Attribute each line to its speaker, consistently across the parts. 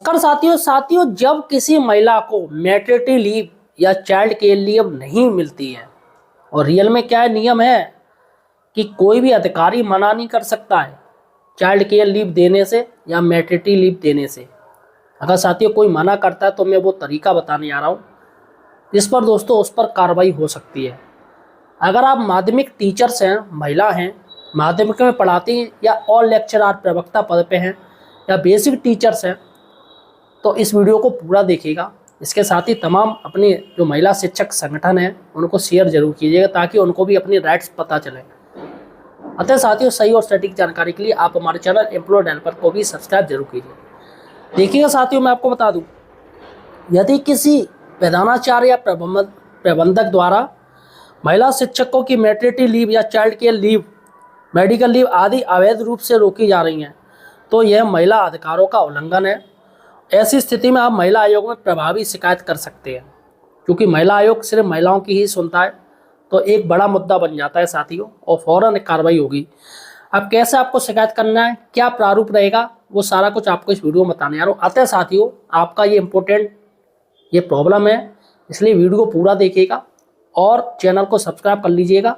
Speaker 1: कर साथियों जब किसी महिला को मैटरनिटी लीव या चाइल्ड केयर लीव नहीं मिलती है, और रियल में क्या नियम है कि कोई भी अधिकारी मना नहीं कर सकता है चाइल्ड केयर लीव देने से या मैटरनिटी लीव देने से। अगर साथियों कोई मना करता है तो मैं वो तरीका बताने जा रहा हूँ जिस पर दोस्तों उस पर कार्रवाई हो सकती है। अगर आप माध्यमिक टीचर्स हैं, महिला हैं, माध्यमिक में पढ़ाती हैं, या और लेक्चरर प्रवक्ता पद पे हैं, या बेसिक टीचर्स हैं, तो इस वीडियो को पूरा देखिएगा। इसके साथ ही तमाम अपने जो महिला शिक्षक संगठन हैं उनको शेयर जरूर कीजिएगा ताकि उनको भी अपनी राइट्स पता चले। अतः साथियों सही और सटीक जानकारी के लिए आप हमारे चैनल एम्प्लॉयड हेल्पर को भी सब्सक्राइब जरूर कीजिए। देखिएगा साथियों, मैं आपको बता दूं, यदि किसी प्रधानाचार्य या प्रबंधक द्वारा महिला शिक्षकों की मैटरनिटी लीव या child care leave, medical leave आदि अवैध रूप से रोकी जा रही हैं तो यह महिला अधिकारों का उल्लंघन है। ऐसी स्थिति में आप महिला आयोग में प्रभावी शिकायत कर सकते हैं, क्योंकि महिला आयोग सिर्फ महिलाओं की ही सुनता है, तो एक बड़ा मुद्दा बन जाता है साथियों और फौरन कार्रवाई होगी। अब कैसे आपको शिकायत करना है, क्या प्रारूप रहेगा, वो सारा कुछ आपको इस वीडियो में बताने जा रहा हूँ। अतः साथियों आपका ये इम्पोर्टेंट ये प्रॉब्लम है, इसलिए वीडियो को पूरा देखिएगा और चैनल को सब्सक्राइब कर लीजिएगा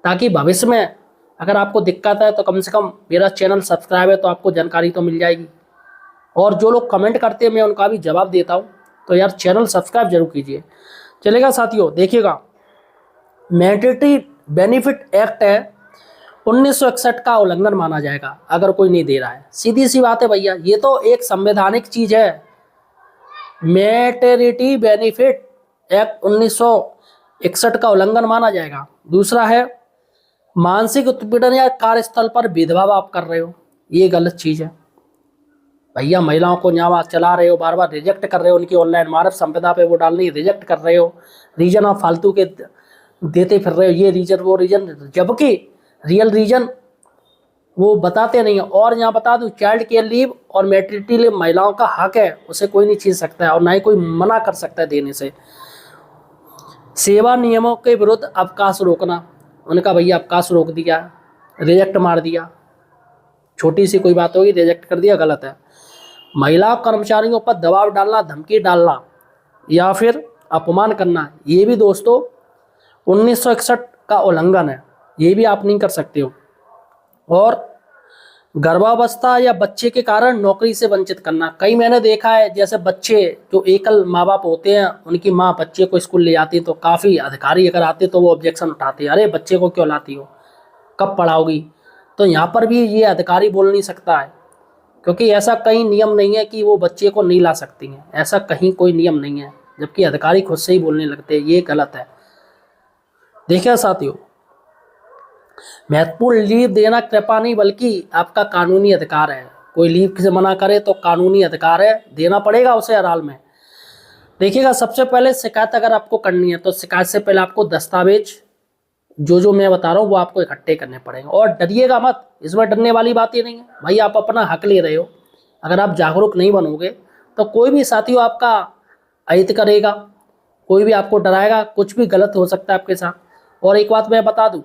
Speaker 1: ताकि भविष्य में अगर आपको दिक्कत है तो कम से कम मेरा चैनल सब्सक्राइब है तो आपको जानकारी तो मिल जाएगी। और जो लोग कमेंट करते हैं मैं उनका भी जवाब देता हूँ, तो यार चैनल सब्सक्राइब जरूर कीजिए। चलेगा साथियों, देखिएगा मैटरनिटी बेनिफिट एक्ट है 1961 का उल्लंघन माना जाएगा अगर कोई नहीं दे रहा है। सीधी सी बात है भैया, ये तो एक संवैधानिक चीज है। मैटरनिटी बेनिफिट एक्ट 1961 का उल्लंघन माना जाएगा। दूसरा है मानसिक उत्पीड़न या कार्यस्थल पर भेदभाव आप कर रहे हो, ये गलत चीज है भैया। महिलाओं को यहाँ चला रहे हो, बार बार रिजेक्ट कर रहे हो, उनकी ऑनलाइन मानव संपदा पे वो डालनी रिजेक्ट कर रहे हो, रीजन आप फालतू के देते फिर रहे हो, ये रीजन वो रीजन, जबकि रियल रीजन वो बताते नहीं है। और यहाँ बता दूं, चाइल्ड केयर लीव और मैटरनिटी लीव महिलाओं का हक है, उसे कोई नहीं छीन सकता है और ना ही कोई मना कर सकता है देने से। सेवा नियमों के विरुद्ध अवकाश रोकना, उनका भैया अवकाश रोक दिया, रिजेक्ट मार दिया, छोटी सी कोई बात होगी रिजेक्ट कर दिया, गलत है। महिला कर्मचारियों पर दबाव डालना, धमकी डालना या फिर अपमान करना, ये भी दोस्तों 1961 का उल्लंघन है, ये भी आप नहीं कर सकते हो। और गर्भावस्था या बच्चे के कारण नौकरी से वंचित करना, कई मैंने देखा है जैसे बच्चे जो एकल माँ बाप होते हैं उनकी माँ बच्चे को स्कूल ले जाती है तो काफ़ी अधिकारी अगर आते तो वो ऑब्जेक्शन उठाते हैं, अरे बच्चे को क्यों लाती हो, कब पढ़ाओगी। तो यहाँ पर भी ये अधिकारी बोल नहीं सकता है, क्योंकि ऐसा कहीं नियम नहीं है कि वो बच्चे को नहीं ला सकती हैं, ऐसा कहीं कोई नियम नहीं है, जबकि अधिकारी खुद से ही बोलने लगते हैं, ये गलत है। देखिए साथियों, महत्वपूर्ण लीव देना कृपा नहीं बल्कि आपका कानूनी अधिकार है। कोई लीव से मना करे तो कानूनी अधिकार है, देना पड़ेगा उसे हर हाल में। देखिएगा, सबसे पहले शिकायत अगर आपको करनी है तो शिकायत से पहले आपको दस्तावेज जो मैं बता रहा हूँ वो आपको इकट्ठे करने पड़ेंगे। और डरिएगा मत, इसमें डरने वाली बात ही नहीं है भाई, आप अपना हक ले रहे हो। अगर आप जागरूक नहीं बनोगे तो कोई भी साथियों आपका अहित करेगा, कोई भी आपको डराएगा, कुछ भी गलत हो सकता है आपके साथ। और एक बात मैं बता दूं,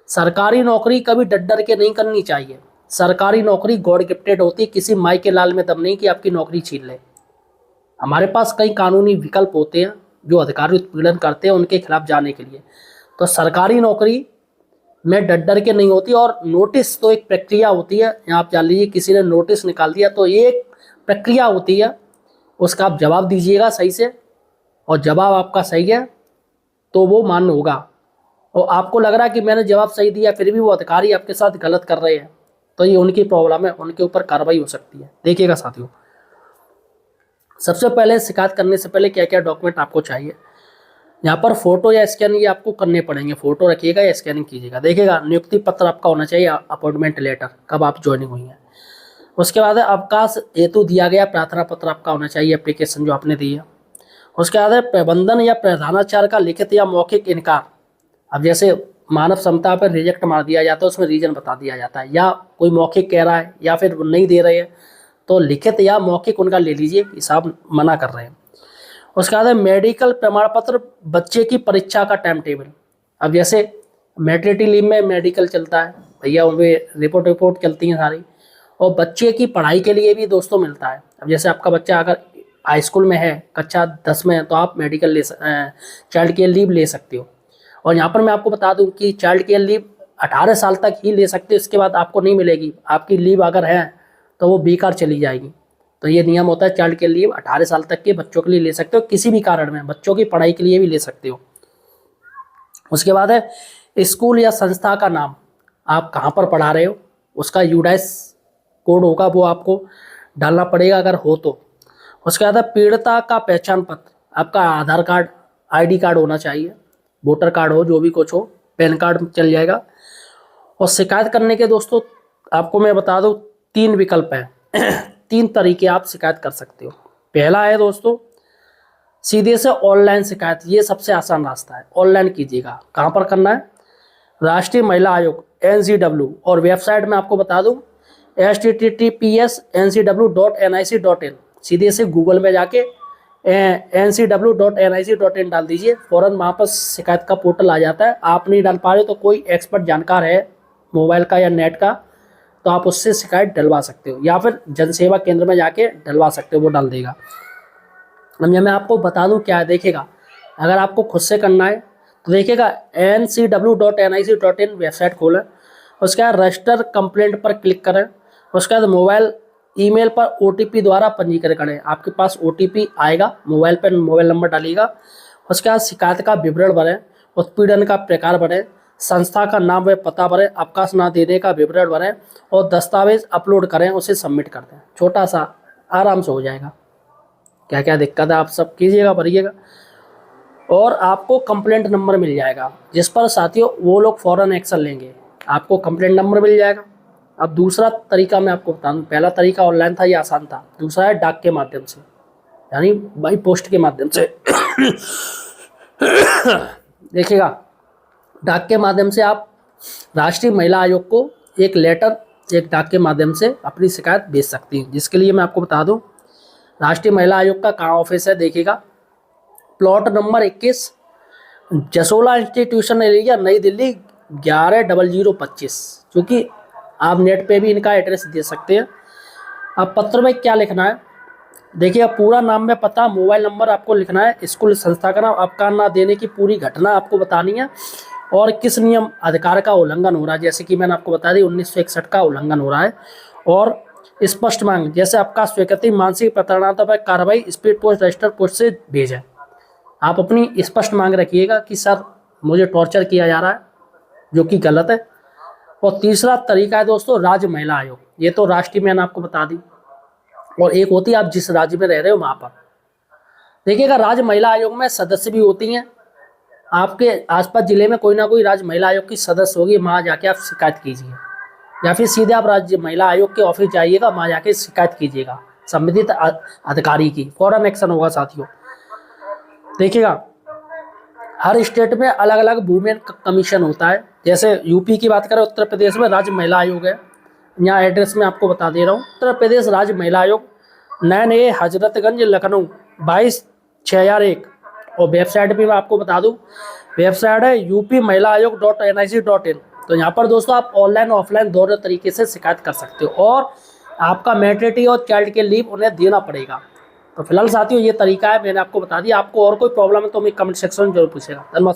Speaker 1: सरकारी नौकरी कभी डर डर के नहीं करनी चाहिए। सरकारी नौकरी गॉड गिफ्टेड होती है, किसी माई के लाल में दम नहीं कि आपकी नौकरी छीन ले। हमारे पास कई कानूनी विकल्प होते हैं जो अधिकारी उत्पीड़न करते हैं उनके खिलाफ जाने के लिए। तो सरकारी नौकरी में डर डर के नहीं होती। और नोटिस तो एक प्रक्रिया होती है, यहाँ आप जान लीजिए किसी ने नोटिस निकाल दिया तो ये एक प्रक्रिया होती है, उसका आप जवाब दीजिएगा सही से, और जवाब आपका सही है तो वो मान्य होगा। और आपको लग रहा है कि मैंने जवाब सही दिया फिर भी वो अधिकारी आपके साथ गलत कर रहे हैं तो ये उनकी प्रॉब्लम है, उनके ऊपर कार्रवाई हो सकती है। देखिएगा साथियों, सबसे पहले शिकायत करने से पहले क्या क्या डॉक्यूमेंट आपको चाहिए, यहाँ पर फोटो या स्कैन ये आपको करने पड़ेंगे, फोटो रखिएगा या स्कैनिंग कीजिएगा। देखिएगा, नियुक्ति पत्र आपका होना चाहिए, अपॉइंटमेंट लेटर कब आप ज्वाइनिंग हुई है। उसके बाद अवकाश हेतु दिया गया प्रार्थना पत्र आपका होना चाहिए, एप्लीकेशन जो आपने दी है। उसके बाद प्रबंधन या प्रधानाचार्य का लिखित या मौखिक इनकार। अब जैसे मानव क्षमता पर रिजेक्ट मार दिया जाता है, उसमें रीजन बता दिया जाता है, या कोई मौखिक कह रहा है या फिर नहीं दे रहे हैं तो लिखित या मौखिक उनका ले लीजिए कि साहब मना कर रहे हैं। उसके बाद मेडिकल प्रमाण पत्र, बच्चे की परीक्षा का टाइम टेबल। अब जैसे मैटरनिटी लीव में मेडिकल चलता है भैया, उनमें रिपोर्ट चलती हैं सारी, और बच्चे की पढ़ाई के लिए भी दोस्तों मिलता है। अब जैसे आपका बच्चा अगर हाई स्कूल में है, कक्षा 10 में है, तो आप मेडिकल चाइल्ड केयर लीव ले सकते हो। और यहाँ पर मैं आपको बता दूं कि चाइल्ड केयर लीव 18 साल तक ही ले सकते हो, इसके बाद आपको नहीं मिलेगी। आपकी लीव अगर है तो वो बेकार चली जाएगी। तो ये नियम होता है, चाइल्ड केयर लीव 18 साल तक के बच्चों के लिए ले सकते हो, किसी भी कारण में बच्चों की पढ़ाई के लिए भी ले सकते हो। उसके बाद है स्कूल या संस्था का नाम, आप कहाँ पर पढ़ा रहे हो उसका यूडाइस कोड होगा, वो आपको डालना पड़ेगा अगर हो तो। उसके बाद है पीड़िता का पहचान पत्र, आपका आधार कार्ड, आईडी कार्ड होना चाहिए, वोटर कार्ड हो, जो भी कुछ हो, पैन कार्ड चल जाएगा। और शिकायत करने के दोस्तों आपको मैं बता दूं 3 विकल्प हैं 3 तरीके आप शिकायत कर सकते हो। पहला है दोस्तों सीधे से ऑनलाइन शिकायत, ये सबसे आसान रास्ता है, ऑनलाइन कीजिएगा। कहाँ पर करना है? राष्ट्रीय महिला आयोग NCW, और वेबसाइट में आपको बता दूं https://ncw.nic.in, सीधे से गूगल में जाके ncw.nic.in डाल दीजिए, फ़ौरन वहाँ पर शिकायत का पोर्टल आ जाता है। आप नहीं डाल पा रहे तो कोई एक्सपर्ट जानकार है मोबाइल का या नेट का, तो आप उससे शिकायत डलवा सकते हो, या फिर जनसेवा केंद्र में जाके डलवा सकते हो, वो डाल देगा। अब मैं आपको बता दूं क्या है, देखिएगा अगर आपको खुद से करना है तो देखिएगा ncw.nic.in वेबसाइट खोलें, उसके बाद रजिस्टर कंप्लेंट पर क्लिक करें, उसके बाद मोबाइल ईमेल पर OTP द्वारा पंजीकरण करें। आपके पास OTP आएगा, मोबाइल पर मोबाइल नंबर डालिएगा, उसके बाद शिकायत का विवरण भरें, उत्पीड़न का प्रकार भरें, संस्था का नाम व पता भरें, अवकाश ना देने का विवरण भरें और दस्तावेज अपलोड करें, उसे सबमिट कर दें। छोटा सा, आराम से हो जाएगा। क्या क्या दिक्कत है आप सब कीजिएगा, भरिएगा, और आपको कंप्लेंट नंबर मिल जाएगा, जिस पर साथियों वो लोग फ़ौरन एक्शन लेंगे। आपको कंप्लेंट नंबर मिल जाएगा। अब दूसरा तरीका मैं आपको बता दूं, पहला तरीका ऑनलाइन था, ये आसान था। दूसरा है डाक के माध्यम से, यानी बाई पोस्ट के माध्यम से देखिएगा डाक के माध्यम से आप राष्ट्रीय महिला आयोग को एक लेटर, एक डाक के माध्यम से अपनी शिकायत भेज सकती हैं। जिसके लिए मैं आपको बता दूं राष्ट्रीय महिला आयोग का कहाँ ऑफिस है, देखिएगा plot number 21, Jasola institution area, नई दिल्ली 110025। क्योंकि आप नेट पे भी इनका एड्रेस दे सकते हैं। अब पत्र में क्या लिखना है, देखिए पूरा नाम में पता, मोबाइल नंबर आपको लिखना है, स्कूल संस्था का नाम, अवकाश ना देने की पूरी घटना आपको बतानी है, और किस नियम अधिकार का उल्लंघन हो रहा है। जैसे कि मैंने आपको बता दी 1961 का उल्लंघन हो रहा है। और स्पष्ट मांग, जैसे आपका स्वीकृति, मानसिक प्रताड़नात्मक कार्रवाई स्पीड पोस्ट, रजिस्टर पोस्ट से भेजें। आप अपनी स्पष्ट मांग रखिएगा कि सर मुझे टॉर्चर किया जा रहा है, जो कि गलत है। और तीसरा तरीका है दोस्तों राज्य महिला आयोग, ये तो राष्ट्रीय मैंने आपको बता दी, और एक होती है आप जिस राज्य में रह रहे हो वहाँ पर। देखिएगा राज्य महिला आयोग में सदस्य भी होती हैं, आपके आसपास जिले में कोई ना कोई राज्य महिला आयोग की सदस्य होगी, वहाँ जाके आप शिकायत कीजिए, या फिर सीधे आप राज्य महिला आयोग के ऑफिस जाइएगा, वहाँ जाके शिकायत कीजिएगा संबंधित अधिकारी की, फौरन एक्शन होगा साथियों। देखिएगा हर स्टेट में अलग अलग वुमेन कमीशन होता है। जैसे यूपी की बात करें, उत्तर प्रदेश में राज्य महिला आयोग है, यहाँ एड्रेस में आपको बता दे रहा हूँ। उत्तर प्रदेश राज्य महिला आयोग, 9A हजरतगंज लखनऊ 22/6001। और वेबसाइट भी मैं आपको बता दूं, वेबसाइट है UP महिला आयोग.nic.in। तो यहाँ पर दोस्तों आप ऑनलाइन ऑफलाइन दोनों तरीके से शिकायत कर सकते हो, और आपका मैटरनिटी और चाइल्ड के लीव उन्हें देना पड़ेगा। तो फिलहाल साथियों ये तरीका है, मैंने आपको बता दिया। आपको और कोई प्रॉब्लम है तो हमें कमेंट सेक्शन में जरूर पूछेगा। धन्यवाद।